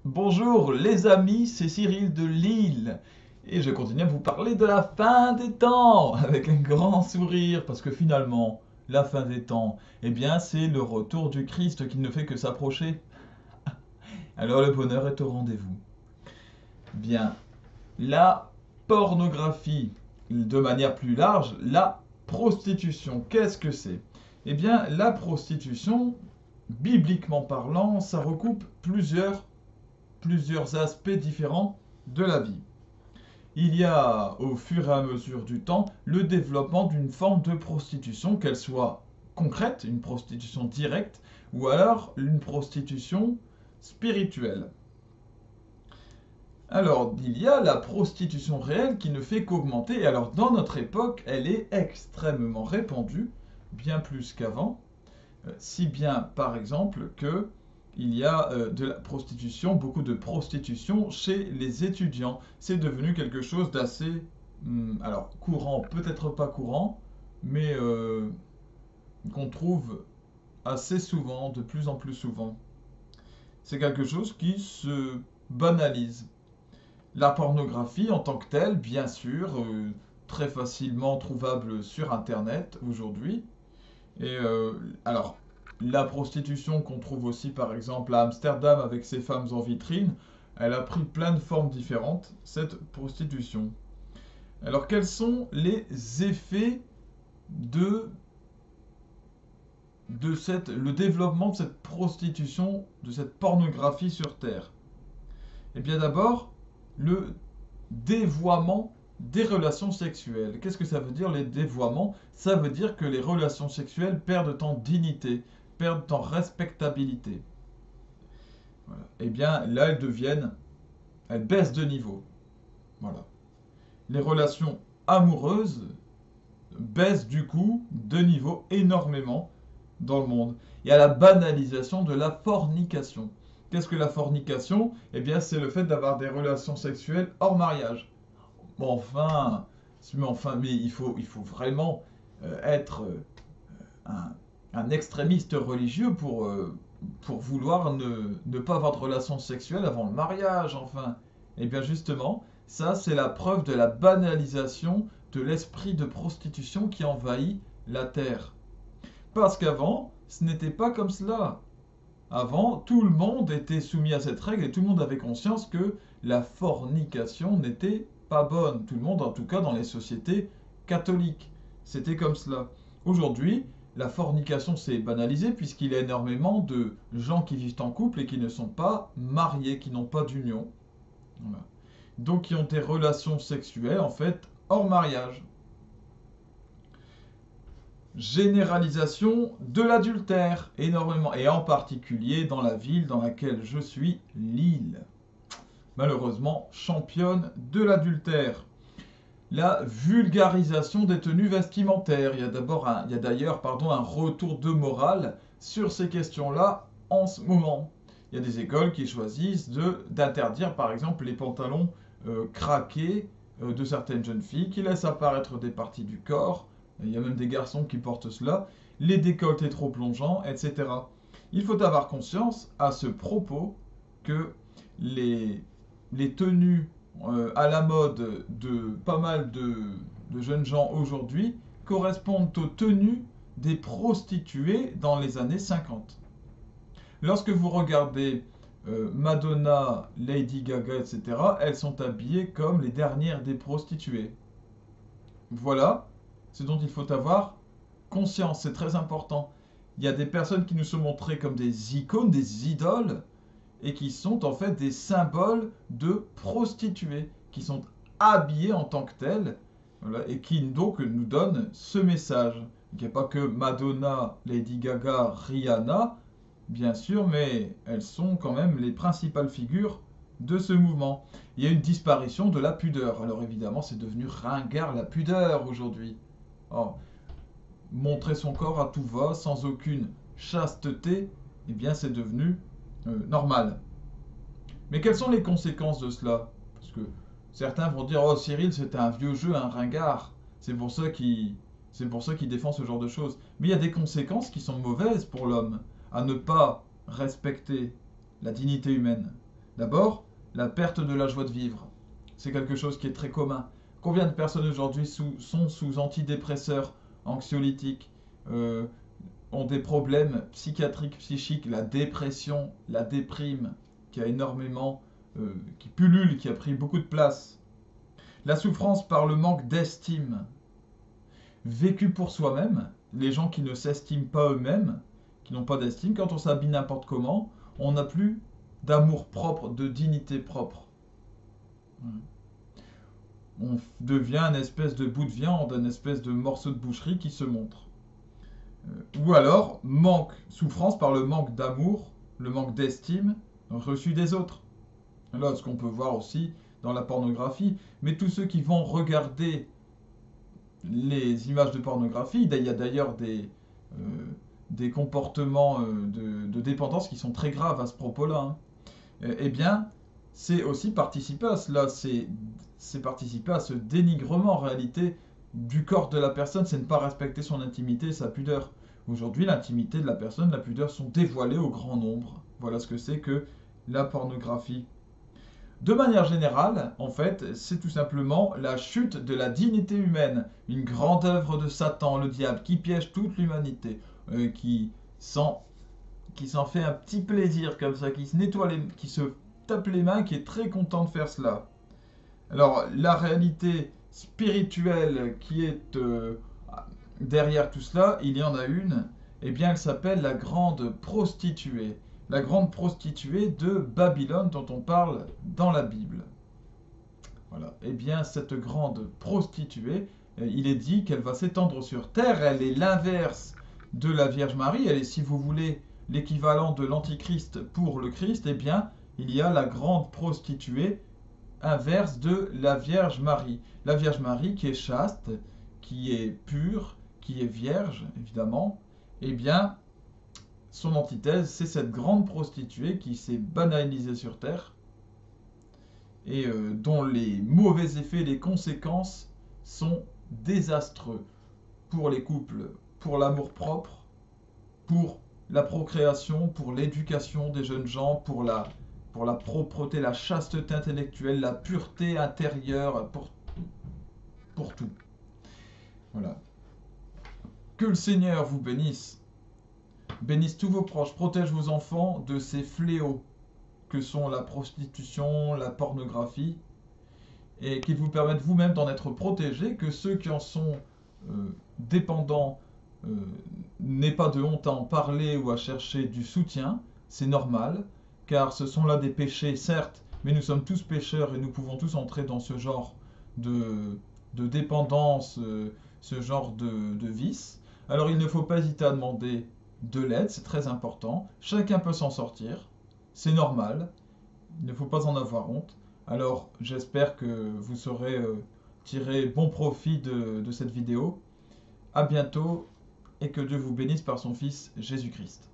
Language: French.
Bonjour les amis, c'est Cyril de Lille et je continue à vous parler de la fin des temps avec un grand sourire parce que finalement, la fin des temps, eh bien c'est le retour du Christ qui ne fait que s'approcher. Alors le bonheur est au rendez-vous. Bien, la pornographie, de manière plus large, la prostitution, qu'est-ce que c'est? Eh bien la prostitution, bibliquement parlant, ça recoupe plusieurs aspects différents de la vie. Il y a, au fur et à mesure du temps, le développement d'une forme de prostitution, qu'elle soit concrète, une prostitution directe, ou alors une prostitution spirituelle. Alors, il y a la prostitution réelle qui ne fait qu'augmenter, et alors dans notre époque, elle est extrêmement répandue, bien plus qu'avant, si bien par exemple que il y a de la prostitution, beaucoup de prostitution chez les étudiants. C'est devenu quelque chose d'assez, alors courant, peut-être pas courant, mais qu'on trouve assez souvent, de plus en plus souvent. C'est quelque chose qui se banalise. La pornographie en tant que telle, bien sûr, très facilement trouvable sur Internet aujourd'hui. Et alors, la prostitution qu'on trouve aussi par exemple à Amsterdam avec ses femmes en vitrine, elle a pris plein de formes différentes, cette prostitution. Alors, quels sont les effets de, le développement de cette prostitution, de cette pornographie sur Terre? Eh bien d'abord, le dévoiement des relations sexuelles. Qu'est-ce que ça veut dire les dévoiements? Ça veut dire que les relations sexuelles perdent en dignité, perdent en respectabilité. Voilà. Eh bien là, elles baissent de niveau. Voilà. Les relations amoureuses baissent du coup de niveau énormément dans le monde. Il y a la banalisation de la fornication. Qu'est-ce que la fornication? Eh bien, c'est le fait d'avoir des relations sexuelles hors mariage. Bon, mais il faut vraiment être un, un extrémiste religieux pour vouloir ne pas avoir de relations sexuelles avant le mariage, enfin. Eh bien justement, ça c'est la preuve de la banalisation de l'esprit de prostitution qui envahit la terre. Parce qu'avant, ce n'était pas comme cela. Avant, tout le monde était soumis à cette règle et tout le monde avait conscience que la fornication n'était pas bonne. Tout le monde, en tout cas dans les sociétés catholiques. C'était comme cela. Aujourd'hui, la fornication s'est banalisée puisqu'il y a énormément de gens qui vivent en couple et qui ne sont pas mariés, qui n'ont pas d'union. Voilà. Donc qui ont des relations sexuelles en fait hors mariage. Généralisation de l'adultère, énormément, et en particulier dans la ville dans laquelle je suis, Lille. Malheureusement, championne de l'adultère. La vulgarisation des tenues vestimentaires. Il y a d'ailleurs un retour de morale sur ces questions-là en ce moment. Il y a des écoles qui choisissent d'interdire par exemple les pantalons craqués de certaines jeunes filles qui laissent apparaître des parties du corps. Il y a même des garçons qui portent cela, les décolletés trop plongeants, etc. Il faut avoir conscience à ce propos que les, les tenues à la mode de pas mal de jeunes gens aujourd'hui correspondent aux tenues des prostituées dans les années 50. Lorsque vous regardez Madonna, Lady Gaga, etc., elles sont habillées comme les dernières des prostituées. Voilà ce dont il faut avoir conscience, c'est très important. Il y a des personnes qui nous sont montrées comme des icônes, des idoles, et qui sont en fait des symboles de prostituées, qui sont habillées en tant que telles, voilà, et qui donc nous donnent ce message. Il n'y a pas que Madonna, Lady Gaga, Rihanna, bien sûr, mais elles sont quand même les principales figures de ce mouvement. Il y a une disparition de la pudeur. Alors évidemment, c'est devenu ringard la pudeur aujourd'hui. Oh, montrer son corps à tout va, sans aucune chasteté, eh bien c'est devenu normal. Mais quelles sont les conséquences de cela? Parce que certains vont dire, oh Cyril, c'est un vieux jeu, un ringard. C'est pour ça qu'il défend ce genre de choses. Mais il y a des conséquences qui sont mauvaises pour l'homme, à ne pas respecter la dignité humaine. D'abord, la perte de la joie de vivre. C'est quelque chose qui est très commun. Combien de personnes aujourd'hui sont sous antidépresseurs, anxiolytiques, ont des problèmes psychiatriques, psychiques, la dépression, la déprime, qui a énormément, qui pullule, qui a pris beaucoup de place. La souffrance par le manque d'estime, vécue pour soi-même, les gens qui ne s'estiment pas eux-mêmes, qui n'ont pas d'estime, quand on s'habille n'importe comment, on n'a plus d'amour propre, de dignité propre. On devient une espèce de bout de viande, une espèce de morceau de boucherie qui se montre. Ou alors, souffrance par le manque d'amour, le manque d'estime reçu des autres. Là, ce qu'on peut voir aussi dans la pornographie. Mais tous ceux qui vont regarder les images de pornographie, il y a d'ailleurs des comportements de dépendance qui sont très graves à ce propos-là. Eh bien, c'est aussi participer à cela, c'est participer à ce dénigrement en réalité du corps de la personne, c'est ne pas respecter son intimité et sa pudeur. Aujourd'hui, l'intimité de la personne, la pudeur sont dévoilées au grand nombre. Voilà ce que c'est que la pornographie. De manière générale, en fait, c'est tout simplement la chute de la dignité humaine, une grande œuvre de Satan, le diable, qui piège toute l'humanité, qui s'en fait un petit plaisir comme ça, qui se nettoie, qui se tape les mains, qui est très content de faire cela. Alors, la réalité spirituelle qui est derrière tout cela, il y en a une, eh bien, elle s'appelle la grande prostituée. La grande prostituée de Babylone dont on parle dans la Bible. Voilà. Eh bien, cette grande prostituée, il est dit qu'elle va s'étendre sur terre. Elle est l'inverse de la Vierge Marie. Elle est, si vous voulez, l'équivalent de l'Antichrist pour le Christ. Eh bien, il y a la grande prostituée inverse de la Vierge Marie. La Vierge Marie qui est chaste, qui est pure, qui est vierge, évidemment. Eh bien, son antithèse, c'est cette grande prostituée qui s'est banalisée sur terre et dont les mauvais effets, les conséquences sont désastreux pour les couples, pour l'amour-propre, pour la procréation, pour l'éducation des jeunes gens, pour la propreté, la chasteté intellectuelle, la pureté intérieure, pour tout. Voilà. Que le Seigneur vous bénisse. Bénisse tous vos proches, protège vos enfants de ces fléaux que sont la prostitution, la pornographie, et qu'il vous permette vous-même d'en être protégés, que ceux qui en sont dépendants n'aient pas de honte à en parler ou à chercher du soutien, c'est normal, car ce sont là des péchés, certes, mais nous sommes tous pécheurs et nous pouvons tous entrer dans ce genre de dépendance, ce genre de vice. Alors il ne faut pas hésiter à demander de l'aide, c'est très important. Chacun peut s'en sortir, c'est normal, il ne faut pas en avoir honte. Alors j'espère que vous saurez tirer bon profit de cette vidéo. À bientôt et que Dieu vous bénisse par son Fils Jésus-Christ.